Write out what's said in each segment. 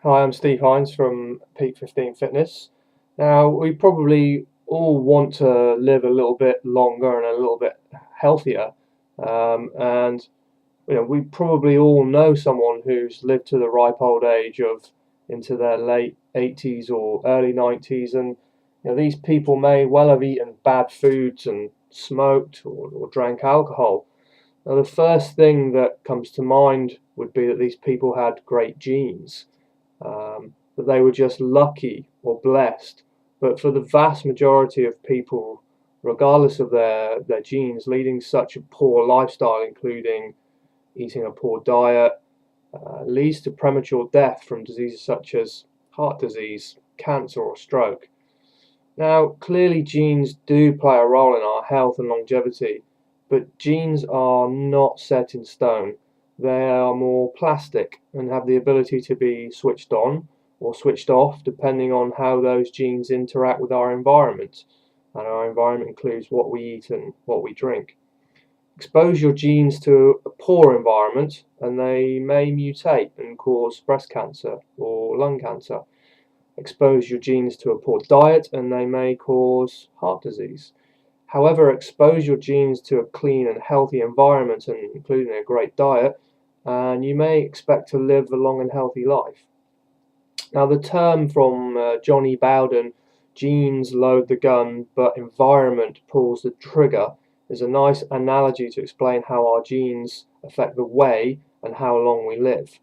Hi, I'm Steve Hines from Peak 15 Fitness. Now, we probably all want to live a little bit longer and a little bit healthier. And we probably all know someone who's lived to the ripe old age of into their late 80s or early 90s, and these people may well have eaten bad foods and smoked or drank alcohol. Now, the first thing that comes to mind would be that these people had great genes, that they were just lucky or blessed. But for the vast majority of people, regardless of their genes, leading such a poor lifestyle, including eating a poor diet, leads to premature death from diseases such as heart disease, cancer, or stroke. Now, clearly, genes do play a role in our health and longevity, but genes are not set in stone. They are more plastic and have the ability to be switched on or switched off depending on how those genes interact with our environment. And our environment includes what we eat and what we drink. Expose your genes to a poor environment and they may mutate and cause breast cancer or lung cancer. Expose your genes to a poor diet and they may cause heart disease. However, expose your genes to a clean and healthy environment, and including a great diet, and you may expect to live a long and healthy life. Now, the term from Johnny Bowden, genes load the gun, but environment pulls the trigger, is a nice analogy to explain how our genes affect the way and how long we live.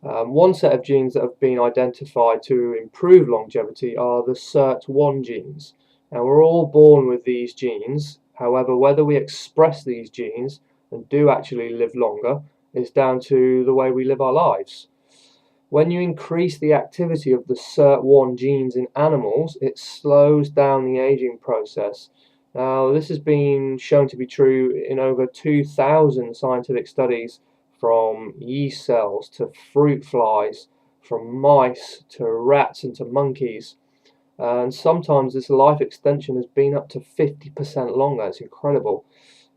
One set of genes that have been identified to improve longevity are the SIRT1 genes. Now, we're all born with these genes. However, whether we express these genes and do actually live longer is down to the way we live our lives. When you increase the activity of the SIRT1 genes in animals, it slows down the aging process. Now, this has been shown to be true in over 2,000 scientific studies, from yeast cells to fruit flies, from mice to rats and to monkeys. And sometimes this life extension has been up to 50% longer. It's incredible.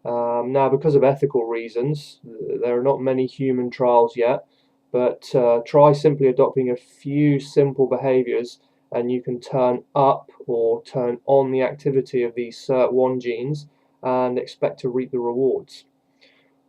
Now, because of ethical reasons, there are not many human trials yet, but try simply adopting a few simple behaviors and you can turn up or turn on the activity of these SIRT1 genes and expect to reap the rewards.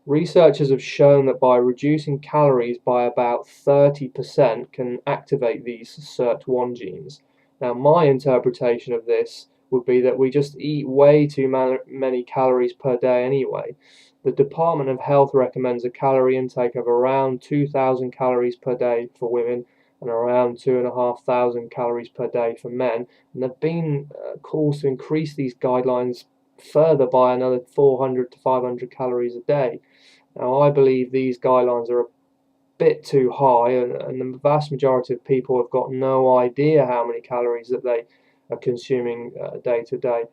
Researchers have shown that by reducing calories by about 30% can activate these SIRT1 genes. Now, my interpretation of this would be that we just eat way too many calories per day anyway. The Department of Health recommends a calorie intake of around 2,000 calories per day for women and around 2,500 calories per day for men. And there have been calls to increase these guidelines further by another 400 to 500 calories a day. Now, I believe these guidelines are a bit too high, and the vast majority of people have got no idea how many calories that they are consuming day to day.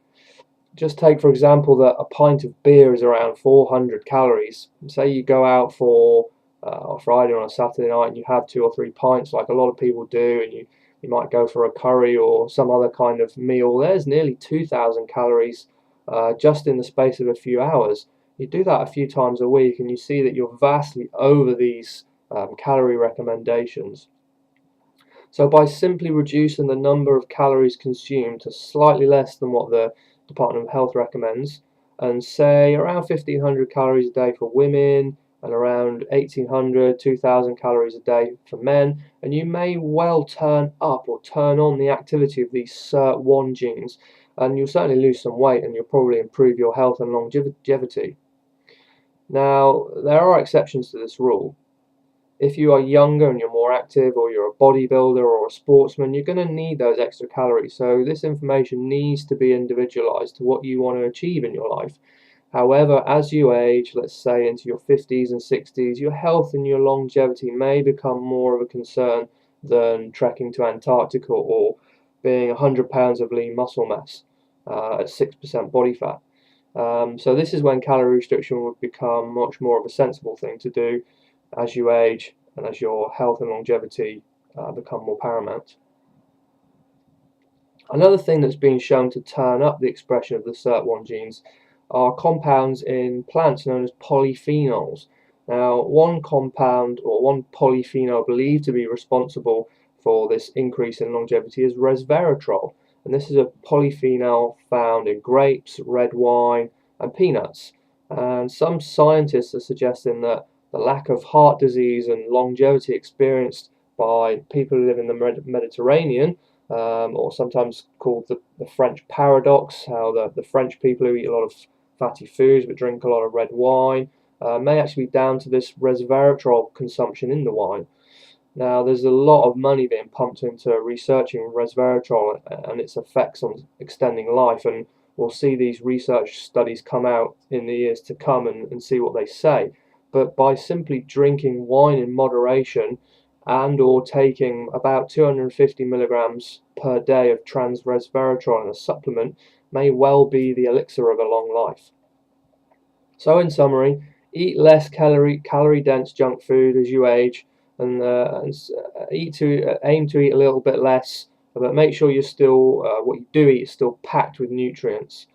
Just take, for example, that a pint of beer is around 400 calories. Say you go out for a Friday or a Saturday night and you have 2 or 3 pints, like a lot of people do, and you might go for a curry or some other kind of meal. There's nearly 2,000 calories just in the space of a few hours. You do that a few times a week, and you see that you're vastly over these calorie recommendations. So by simply reducing the number of calories consumed to slightly less than what the Department of Health recommends, and say around 1,500 calories a day for women and around 1,800, 2,000 calories a day for men, and you may well turn up or turn on the activity of these SIRT1 genes, and you'll certainly lose some weight and you'll probably improve your health and longevity. Now, there are exceptions to this rule. If you are younger and you're more active, or you're a bodybuilder or a sportsman, you're going to need those extra calories. So this information needs to be individualized to what you want to achieve in your life. However, as you age, let's say into your 50s and 60s, your health and your longevity may become more of a concern than trekking to Antarctica or being 100 pounds of lean muscle mass at 6% body fat. So this is when calorie restriction would become much more of a sensible thing to do as you age and as your health and longevity become more paramount. Another thing that's been shown to turn up the expression of the SIRT1 genes are compounds in plants known as polyphenols. Now, one compound or one polyphenol believed to be responsible for this increase in longevity is resveratrol, and this is a polyphenol found in grapes, red wine, and peanuts. And some scientists are suggesting that the lack of heart disease and longevity experienced by people who live in the Mediterranean, or sometimes called the French paradox, how the French people who eat a lot of fatty foods but drink a lot of red wine, may actually be down to this resveratrol consumption in the wine. Now, there's a lot of money being pumped into researching resveratrol and its effects on extending life, and we'll see these research studies come out in the years to come and see what they say. But by simply drinking wine in moderation and or taking about 250 milligrams per day of trans resveratrol in a supplement may well be the elixir of a long life. So in summary, eat less calorie dense junk food as you age, and aim to eat a little bit less, but make sure you're still what you do eat is still packed with nutrients.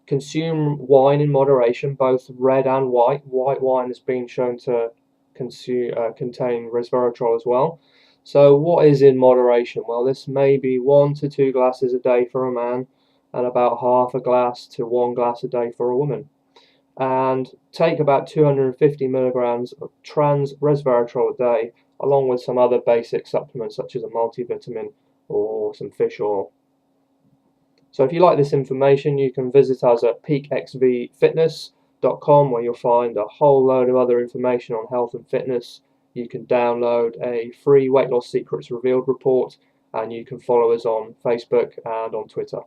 Consume wine in moderation, both red and white. White wine has been shown to contain resveratrol as well. So what is in moderation? Well, this may be 1 to 2 glasses a day for a man, and about half a glass to 1 glass a day for a woman. And take about 250 milligrams of trans resveratrol a day, along with some other basic supplements such as a multivitamin or some fish oil. So if you like this information, you can visit us at peakxvfitness.com, where you'll find a whole load of other information on health and fitness. You can download a free Weight Loss Secrets Revealed report, and you can follow us on Facebook and on Twitter.